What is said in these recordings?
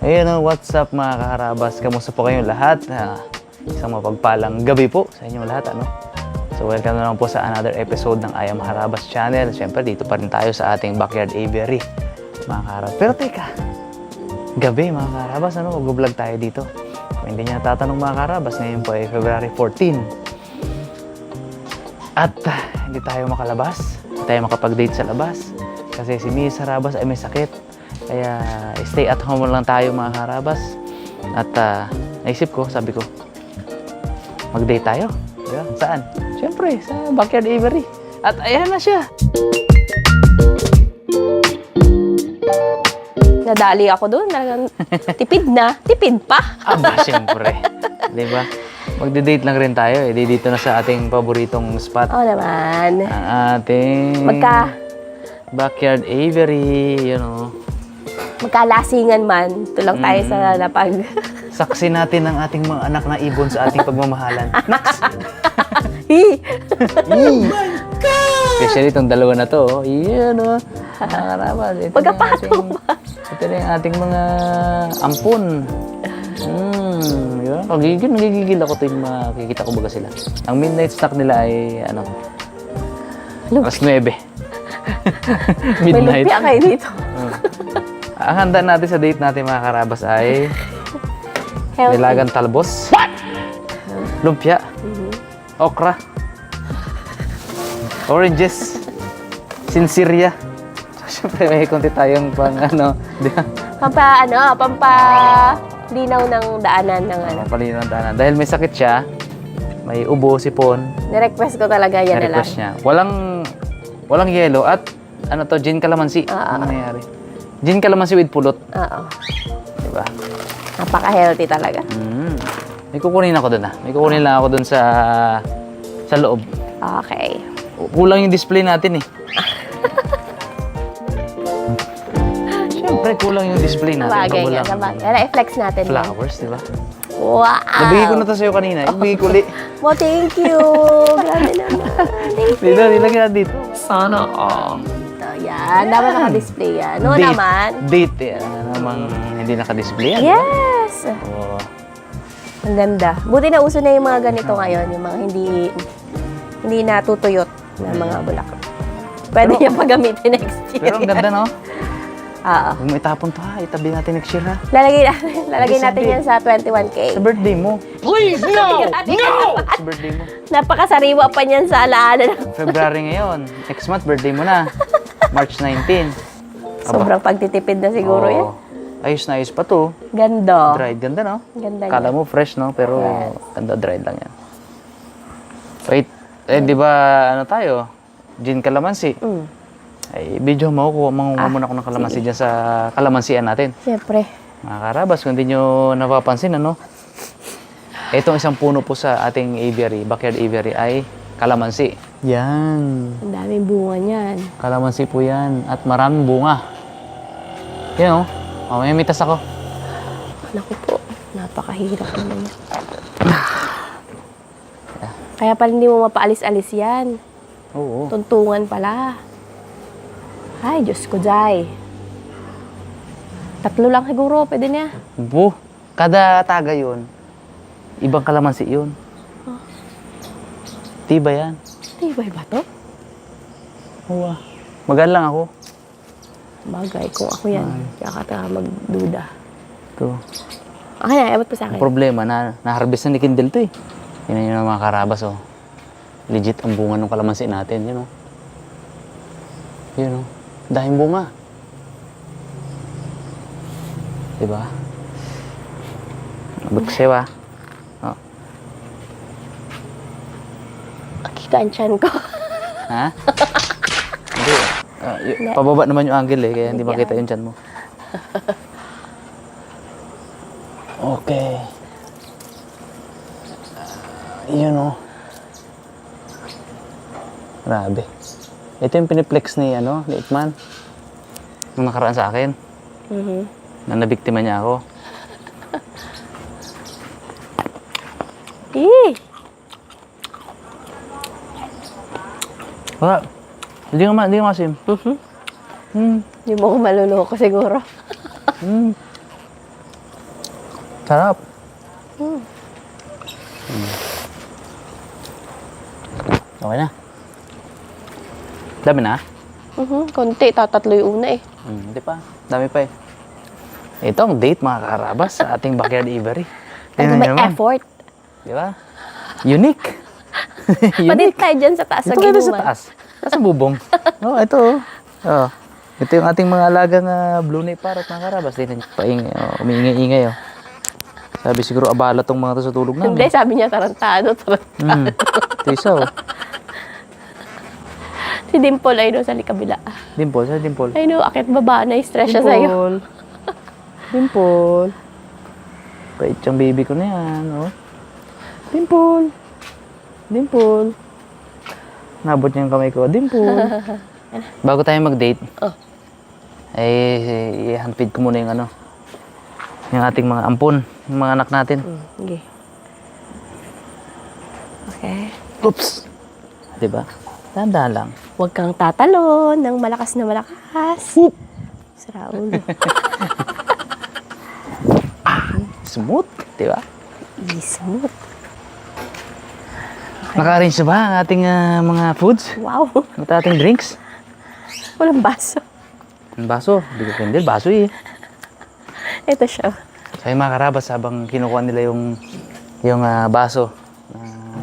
Ayun, what's up mga kaharabas? Kamusta po kayong lahat? Isang mapagpalang gabi po sa inyong lahat, ano? So welcome na naman po sa another episode ng I Am Harabas Channel. Siyempre, dito pa rin tayo sa ating backyard aviary, mga kaharabas. Pero teka, gabi mga kaharabas, ano? Mag-vlog tayo dito. Kung hindi niya tatanong mga kaharabas, ngayon po ay February 14. At hindi tayo makalabas, hindi tayo makapag-date sa labas. Kasi si Miss Harabas ay may sakit. Kaya stay at home lang tayo mga karabas. At naisip ko, sabi ko, mag-date tayo. Diba? Saan? Siyempre, sa backyard aviary. At ayan na siya. Nadali ako doon. Tipid na. Tipid pa. Aba, siyempre. Diba? Magde-date lang rin tayo. Eh. Dito na sa ating paboritong spot. Oo naman. Ang ating backyard aviary. You know. Magkalasingan man. Ito lang tayo sa napag. Saksi natin ang ating mga anak na ibon sa ating pagmamahalan. Next! Oh my God! Especially itong dalawa na to. Yan o. Nakarapas. Pagkapasok pa. Ito na yung ating mga ampun. Yun. Nagigigil ako tuwing makikita ko baga sila. Ang midnight snack nila ay ano? Alas 9. May lumpia kayo dito. Ang handa natin sa date natin mga karabas ay Healthy. nilagang talbos, lumpia, okra, oranges, sinsiria. So, syempre may konti tayong pang ano, di ba? Pampalinaw ng daanan ng ano. Palino ng daanan. Dahil may sakit siya, may ubo, sipon. Nirequest ko talaga yan na lang. Na-request niya. Walang yelo at ano to, gin calamansi. Ano nangyayari? Gin calamansi with pulot. Oo. Diba? Napaka-healthy talaga. May kukunin ako doon May kukunin lang ako doon sa loob. Okay. Kulang yung display natin eh. Siyempre, kulang yung display natin. Sabagay nga, sabagay. Na-flex natin. Flowers, di ba? Wow! Nabigay ko na to sa'yo kanina. Ibigay ko ulit. Well, thank you. Grabe naman. Thank you. Dito, nilagyan na dito. Sana all. Ito, yan. Dapat naka-display yan. No naman. Date eh. Ano namang hindi naka-display yan. Yes! Oo. Ang ganda. Buti na uso na yung mga ganito ngayon. Yung mga hindi natutuyot na mga bulaklak. Pwede niya pagamitin next year. Pero ang ganda, no? Oo. Huwag mo itapon to ha. Itabi natin next year ha. Lalagay natin yan sa 21K. Sa birthday mo. Please, no! No! Sa birthday mo. Napakasariwa pa niyan sa alaala. February ngayon. Next month, birthday mo na. March 19. Sobrang pagtitipid na siguro yan. Ayos na ayos pa to. Ganda. Dried. Ganda, no? Ganda Kala niya. mo fresh, no? Pero ganda, dried lang yan. Wait. Di ba, ano tayo? Gin calamansi. Ay, video mo ako. Mangunga muna ako ng kalamansi dyan sa kalamansian natin. Siyempre. Mga karabas, kung hindi nyo napapansin, ano? Itong isang puno po sa ating aviary, backyard aviary, ay kalamansi. Yan. Ang daming bunga niyan. Kalamansi po yan. At maraming bunga. Yan, oh. May mitas ako. Naku po, napakahirap naman yan. Kaya pala hindi mo mapaalis-alis yan. Oo. Tuntungan pala. Ay, Diyos ko, Jai. 3 lang siguro, pwede na. Bu, kada taga yun, ibang kalamansi yun. Tiba yan. Tibay ba to? Oo. Magaan lang ako. Bagay, kung ako yan, kaya ka magduda. Ito. Okay na, abot pa sa Ang akin. problema, na-harvest na ni Kindle to eh. Yan yung mga karabas, oh. Legit ang bunga ng kalamansi natin, yun, oh. Yun, oh. Dahing bunga. Diba? Nabagsew, ah. Oh. Kita ang tiyan ko. Ha? Hindi. Pababa naman yung angle eh, kaya hindi makita yung tiyan mo. Okay. Yun o. Grabe. Ito yung piniplex ni, ni Itman. Nung nakaraan sa akin. Na nabiktima niya ako. Wala. Hindi nga masim. Hindi mo ko maluloko siguro. Sarap. Okay na. Dami na? Konti, tatatlo yung una eh. Hindi pa. Dami pa eh. Ito ang date mga karabas sa ating backyard Ivory. Ano may effort. Di ba? Unique. Padit tayo dyan sa taas. Ito kayo sa taas. Taas ang bubong. Ito. Oh. Ito yung ating mga alagang blue nape parrot mga karabas. Umiingay-ingay. Oh. Sabi siguro abala tong mga to sa tulog namin. Hindi, sabi niya tarantado. Ito isa oh. Si Dimple ay doon sa likabila. Dimple, sa Dimple. Ay no, akit baba na, stress siya sa'yo. Dimple. Pait yung baby ko na yan, oh. Dimple. Dimple. Nabot niya yung kamay ko. Dimple. Bago tayo mag-date, ay i-handfeed ko muna yung yung ating mga ampon, yung mga anak natin. Okay. Okay. Oops! Diba? Tanda lang. Huwag kang tatalon ng malakas na malakas. Whoop! Sa Raul. Smooth, diba? Smooth. Naka-arrange na ba ang ating mga foods? Wow. At ating drinks? Walang baso. Ang baso. Hindi ko pindil. Baso eh. Ito siya. So yung mga karabas, habang kinukuha nila yung baso,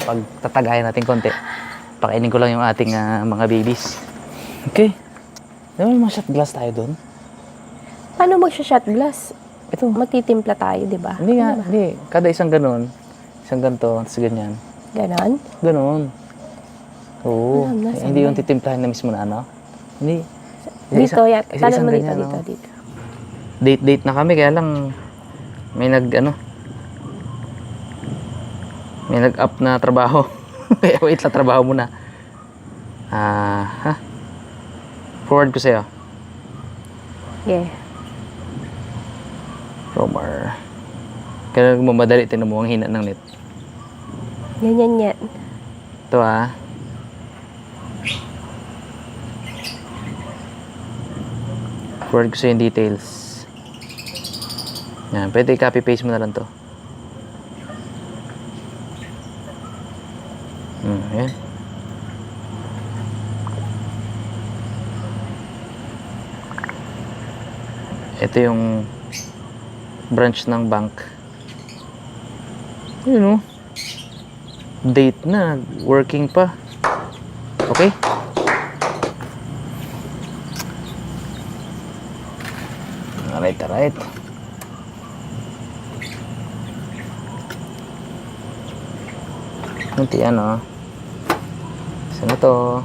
pagtatagayan natin konti, pakainin ko lang yung ating mga babies. Okay. Diba may mga shot glass tayo doon? Paano mag-shot glass? Ito. Magtitimpla tayo, di ba? Hindi nga. Hindi. Kada isang ganun. Isang ganito. Tapos ganyan. Ganon? Ganon. Oo. Alam na, Hindi yung titimplahin na mismo na Hindi. Dito, yan. Talon mo dito, ganyan, dito, oh. dito. Date na kami, kaya lang may may nag-up na trabaho. Kaya wait lang, trabaho muna. Forward ko sa'yo. Yeah. Romar. Kaya mamadali, tinan mo ang hina ng net. Yan. Ito Forward ko sa'yo yung details. Yan, pwede copy-paste mo na lang to. Yan. Ito yung branch ng bank. Yun date na, working pa. Okay? Alright. Nanti Sana to.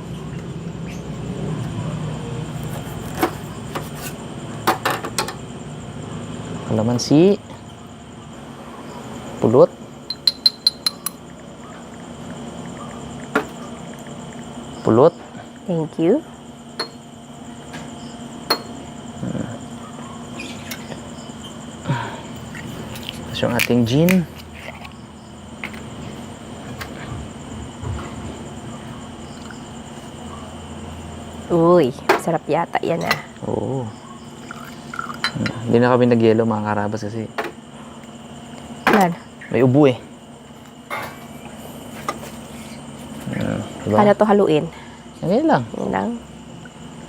Kalamansi. Pulot. Thank you. Tapos yung ating gin. Uy, sarap yata yan Oo. Hindi na kami nag-yelo mga karabas kasi Yan. may ubo eh. Diba? Paano to haluin? Yan lang. Yan lang.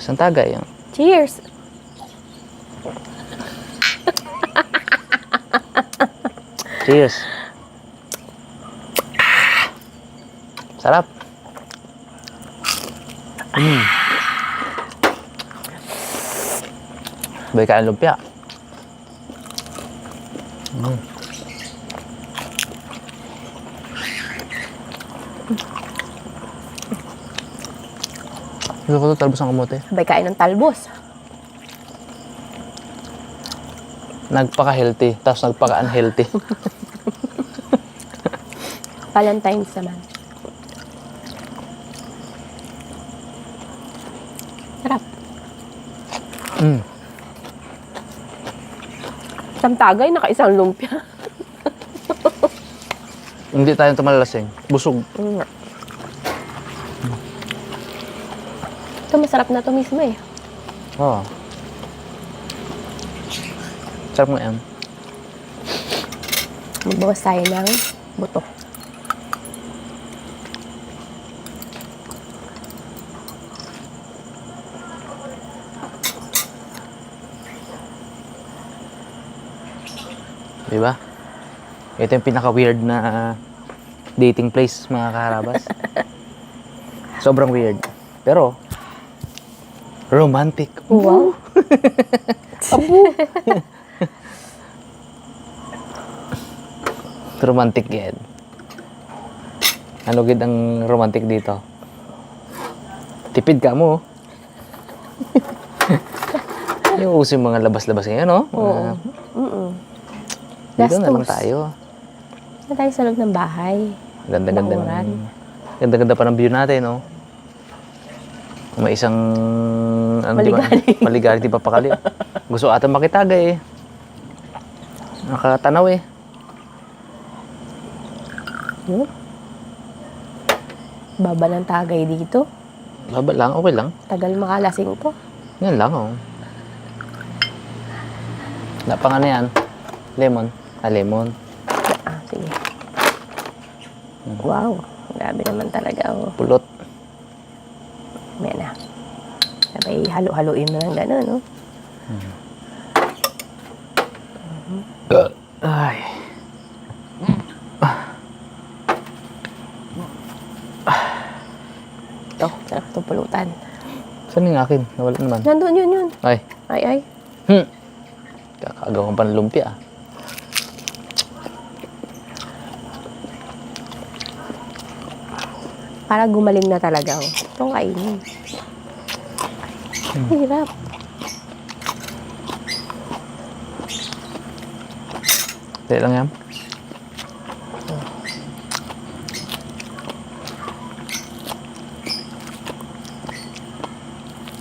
Isang tagay yan. Cheers! Cheers. Sarap. Bay kain lumpia. Gusto ko ito talbos ng kamote. Sabay kain ng talbos. Nagpaka-healthy, tapos nagpaka-unhealthy. Valentine's naman. Sarap. Isang tagay, naka-isang lumpia. Hindi tayo tumalasing. Busog. Ito, masarap na to mismo eh. Oh. Sarap mo yan. Magbawas tayo ng buto. Diba? Ito yung pinaka-weird na dating place, mga kaharabas. Sobrang weird. Pero, romantic. Wow. Romantic yan. Ano gid ang romantic dito? Tipid ka mo. Yung uso yung mga labas-labas ngayon, no? Oo. Mm-mm. Dito na lang Gastos. tayo. Na tayo sa loob ng bahay. Ganda-ganda Bakuran. Ganda-ganda pa ng view natin, no? May isang Maligali. Maligali, di pa pakali. Gusto ata makitagay eh. Nakatanaw eh. Yun. Baba ng tagay dito. Baba lang, okay lang. Tagal makalasing to. Yan lang, oh. Napang ano yan? Lemon. Lemon. Ah, sige. Wow. Grabe naman talaga. Oh. Pulot. May na. Sabay halo-haloin mo ng gano'n, no? Ay. Ito, sarap itong pulutan. Saan yung akin? Nawala naman. Nandun yun. Ay. Ay. Kakagawa ko pa ng lumpia. Para gumaling na talaga. Oh. Itong kainin. Hirap. Dali lang yan.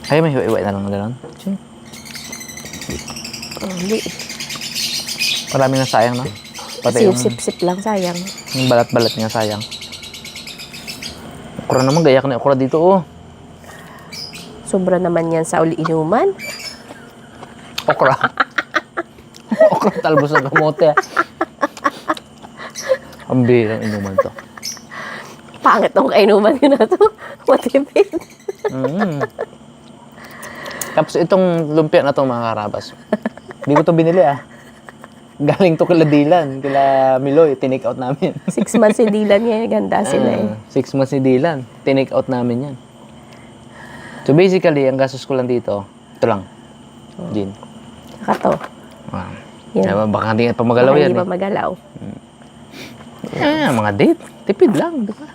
Ay, may hiwa-hiwa na lang na gano'n. Hindi. Marami na sayang, no? Pati yung, Sip-sip lang, sayang. yung balat-balat niya sayang. Okra naman, gayak na okra dito, oh. Sobra naman yan sa uli-inuman. Okra. Okra talbos ng kamote. Ang birang inuman to. Pangit tong kainuman ko na to. Matipid. Tapos itong lumpia na to, mga karabas. Hindi ko to binili, ah. Galing to kila Dylan, kila Miloy, tinake out namin. 6 months si Dylan niya. Ganda sila eh. 6 months ni Dylan, tinake out namin yan. So basically, ang gastos ko lang dito, ito lang. Gin. Saka to. Wow. Yan. Kaya baka hindi pa magalaw Baka yan, hindi eh. pa magalaw. Mga date. Tipid lang, di ba?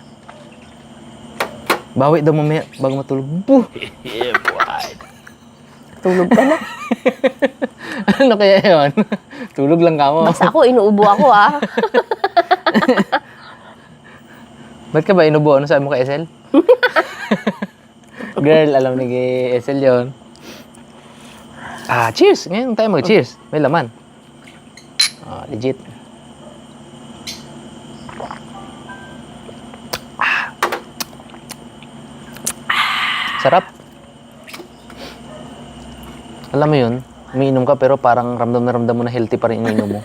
Bawi daw mamaya bago matulog. Buh! Tulog ka na. Ano kaya yun? Tulog lang ka mo. Basta ako, inuubo ako ah. Ba't ka ba inubo? Ano sabi mo kay Esel? Girl, alam ni kay Esel yun. Cheers! Ngayon tayo mag-cheers. May laman. Legit. Sarap. Alam mo yun, umiinom ka pero parang ramdam na ramdam mo na healthy pa rin iniinom mo.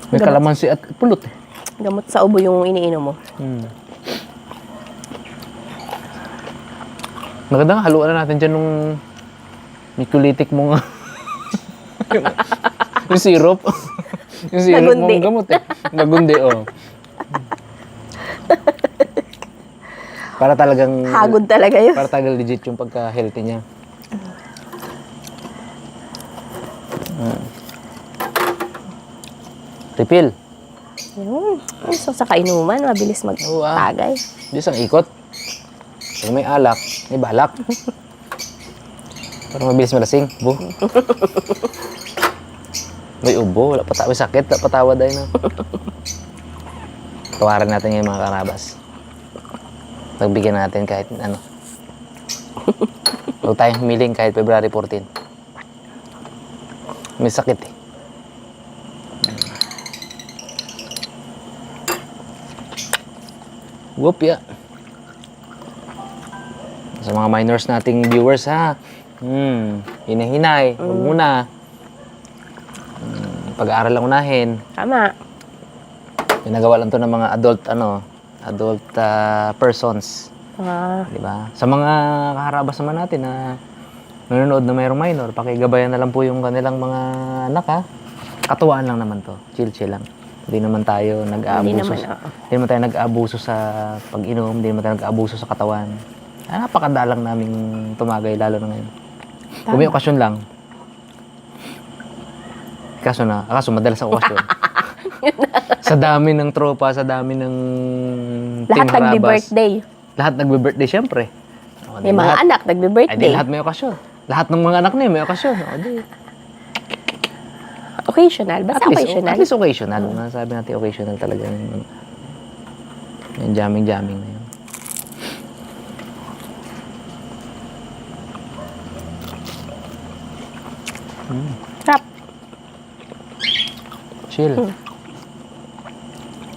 May kalamansi at pulot eh. Gamot sa ubo yung iniinom mo. Maganda nga, haluan na natin dyan nung mikulitik mong yung syrup. Yung syrup Nagundi. mong gamot eh. Nagundi, oh. Para talagang... Hagod talaga yun. Para talagang legit yung pagka-healthy niya. Refill. Yun. So, sa kainuman, mabilis magtagay. Diyos ang ikot. Kung may alak, may balak. Para mabilis malasing. Bu. May ubo, wala pa tayo. May sakit, wala pa tawa dahil na. Tawaran natin ngayon mga karabas. Nagbigyan natin kahit ano. Huwag tayong humiling kahit February 14. May sakit eh. Whoop ya. Sa mga minors nating viewers, ha? Hinahinay. Huwag muna. Pag-aaral lang unahin. Tama. Ginagawa lang to ng mga adult persons. Di ba? Sa mga kaharabas naman natin na nanonood na mayroong minor, pakigabayan na lang po yung kanilang mga anak, ha? Katuwaan lang naman to. Chill lang. Hindi naman tayo nag-aabuso. Hindi naman tayo nag-aabuso sa pag-inom, hindi naman tayo nag-aabuso sa katawan. Napakadalang naming tumagay, lalo na ngayon. Kung may okasyon lang. Kaso madalas ang okasyon. Sa dami ng tropa, sa dami ng Lahat team harabas. nagbi-birthday. Lahat nagbe-birthday, syempre. May mga anak Ay, di nagbi-birthday. lahat may okasyon. Lahat ng mga anak niya may okasyon. Occasional. Basta occasional. At least occasional. Sabi natin occasional talaga. Yung jamming na yun. Sarap. Chill.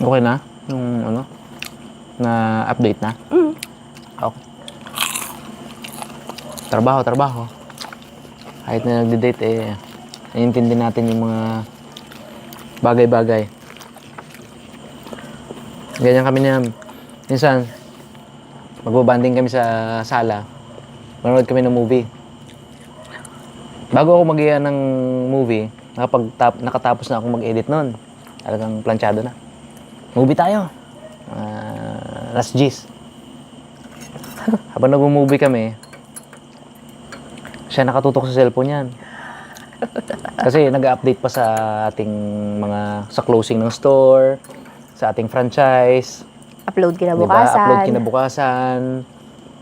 Okay na? Yung na update na? Okay. Trabaho. Kahit na nagde-date, naiintindi natin yung mga bagay-bagay. Ganyan kami na, minsan, magbabanding kami sa sala. Manonood kami ng movie. Bago ako mag-iya ng movie, nakatapos na akong mag-edit nun. Talagang planchado na. Movie tayo. Last G's. Habang nag-movie kami, siya nakatutok sa cellphone niyan. Kasi nag-update pa sa ating sa closing ng store, sa ating franchise. Upload Diba? kinabukasan. Upload kinabukasan.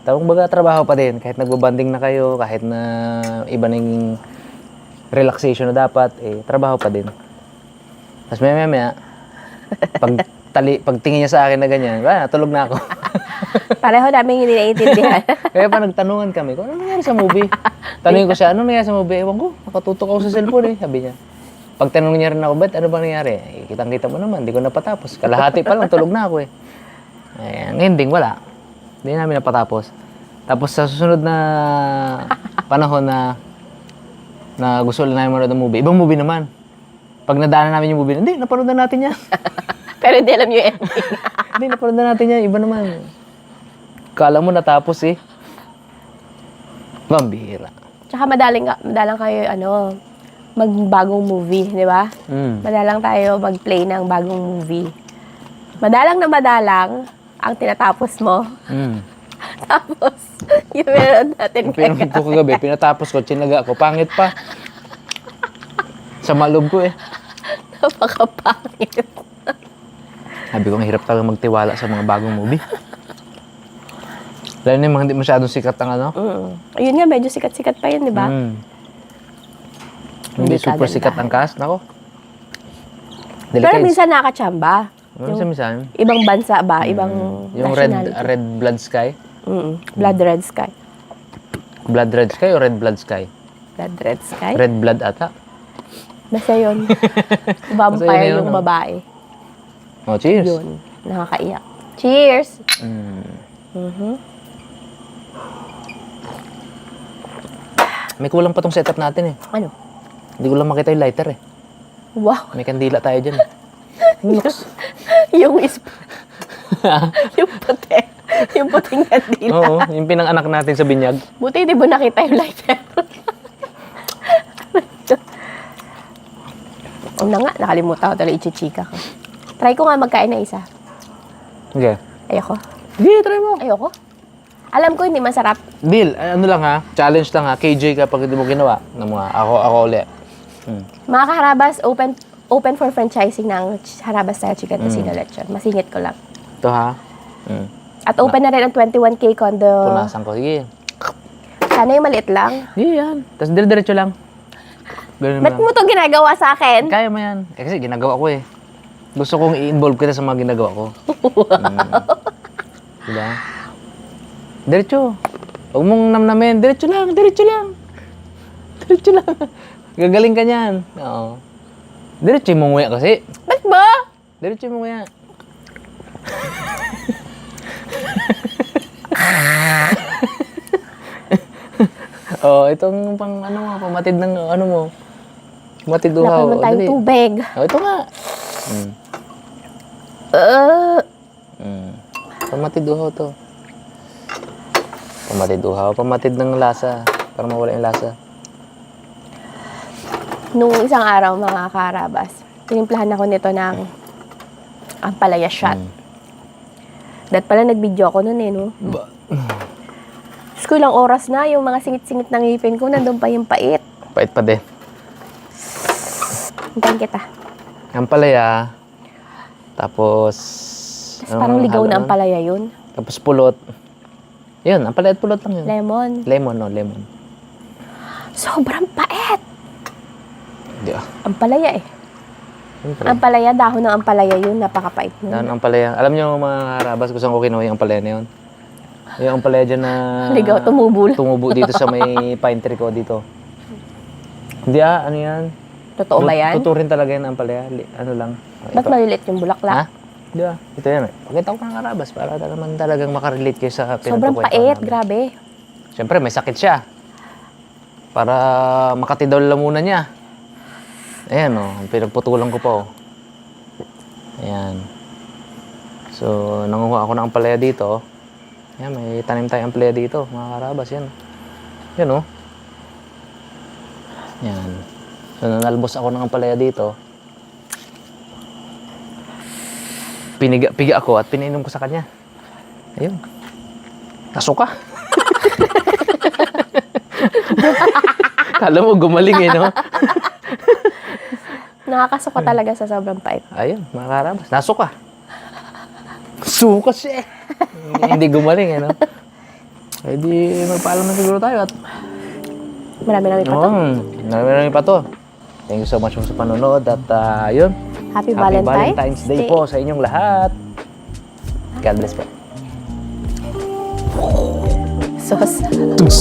Tawag baga trabaho pa din. Kahit nagbabanding na kayo, kahit na iba na yung relaxation na dapat, trabaho pa din. Tapos maya, pag tingin niya sa akin na ganyan, natulog na ako. Pareho namin hindi naiintindihan. Kaya pa nagtanungan kami kung ano nangyari sa movie. Tanungin ko siya, ano nangyari sa movie? Ewan ko, nakatutok ako sa cellphone sabi niya. Pag tanong niya rin ako, ba't ano ba nangyari? Kitang-kita mo naman, hindi ko napatapos. Kalahati pa lang, tulog na ako Ang ending, wala. Hindi namin napatapos. Tapos sa susunod na panahon na gusto lang namin manood ng movie, ibang movie naman. Pag nadaanan namin yung movie, hindi, napanood na natin yan. Pero hindi alam yung ending. Hindi, napanood na natin yan. Iba naman. Kala mo natapos Pambihira. Tsaka madalang kayo, magbagong movie, di ba? Madalang tayo mag-play ng bagong movie. Madalang na madalang ang tinatapos mo. Tapos, yung meron natin Pinunod ko kagabi, pinatapos ko, chinaga ko. Pangit pa. Sa maloob ko Napakapangit. Sabi ko, ang hirap talaga magtiwala sa mga bagong movie. Lalo na yung mga hindi masyadong sikat ang Ayun nga, medyo sikat-sikat pa yun, di ba? Hindi super sikat ang cast. Nako. Pero minsan nakachamba. Minsan. Ibang bansa ba? Ibang Yung nationality. Red Blood Sky? Blood Red Sky. Blood Red Sky o Red Blood Sky? Blood Red Sky? Red Blood ata. Basta yun. Vampire yung babae. Oh, cheers. Yun. Nakakaiyak. Cheers! May kulang pa tong setup natin Ano? Hindi ko lang makita yung lighter Wow! May kandila tayo dyan yung yung puti. Yung puting kandila. Oo, yung pinang-anak natin sa binyag. Buti hindi mo nakita yung lighter. Na nga, nakalimutan ko tuloy i-chika ko. Try ko nga magkain na isa. Okay. Ayoko. Hindi, try mo. Ayoko. Alam ko hindi masarap. Deal, ano lang challenge lang KJ kapag hindi mo ginawa. Ako ulit. Mga kaharabas, open for franchising ng Harabas Style Chicken Tocino Lechon. Masingit ko lang. Ito At open na rin ang 21K condo. Punasan ko. Sige. Sana yung maliit lang. Sige yan. Tapos dire-diretso lang. Ganun Ba't lang. mo itong ginagawa sa akin? Kaya mo yan. Kasi ginagawa ko Gusto kong i-involve kita sa mga ginagawa ko. Diba? Diretso. Huwag mong namnamin. Diretso lang. Diretso lang. Diretso lang. Gagaling ka niyan. Oo. Diretso mo nguya kasi. Ba't ba? Diretso mo nguya. Oh, itong pang ano mo, pamatid ng ano mo. Pamatid uhaw. Lapan mo tayong Dali. tubig. Oh, ito nga. Uh, Pamatid uhaw to. Pamatid uhaw. Pamatid ng lasa. Para mawala yung lasa. Nung isang araw, mga karabas, tinimplahan ako nito ng ampalaya shot. Dahil pala nag-video ako nun eh, no? Diyos ko, ilang oras na, yung mga singit-singit ng ngipin ko, nandun pa yung pait. Pait pa din. Hintayin kita. Ampalaya. Tapos... Tapos parang ligaw na ampalaya yun. Tapos pulot. Yun, ampalaya at pulot lang yun. Lemon. Lemon, no? Lemon. Sobrang pait. Hindi ah. Ampalaya eh. Siyempre. Ampalaya, dahon ng ampalaya yun, napakapait nun. Yan, ampalaya. Alam niyo mga karabas, kung saan ko kinuha yung ampalaya na yun? Yung ampalaya dyan na... Ligaw, tumubol. Tumubo dito sa may pine tree ko dito. Hindi ah, ano yan? Totoo ba yan? Tuturin talaga yan ang ampalaya. Ano lang. Ba't maliliit yung Ha? bulaklak? Hindi ah. Ito yan eh. Pakita ko ng karabas para naman talagang makarelate kayo sa Sobrang pinagkukwento pait, namin. grabe. Siyempre, may sakit siya. Para makatidol lamunan niya. Ayan o, pinagputulan ko pa o. Ayan. So, nanguha ako ng ampalaya dito. Ayan, may tanim tayong ampalaya dito, mga karabas. Yan. Yan o. Yan. So, nanalbos ako ng ampalaya dito. Piga ako at pinainom ko sa kanya. Ayun. Nasuka. Kala mo gumaling eh, no? Nakakasuka talaga sa sobrang pait. Ayun, mga karabas. Nasuka. Suka siya eh. Hindi gumaling eh, no? Eh di magpaalam na siguro tayo at Marami-rami pa to. marami pa to. Thank you so much po sa panonood at yun. Happy Happy Valentine's Valentine's Day po sa inyong lahat. God bless po. Sus. Tus.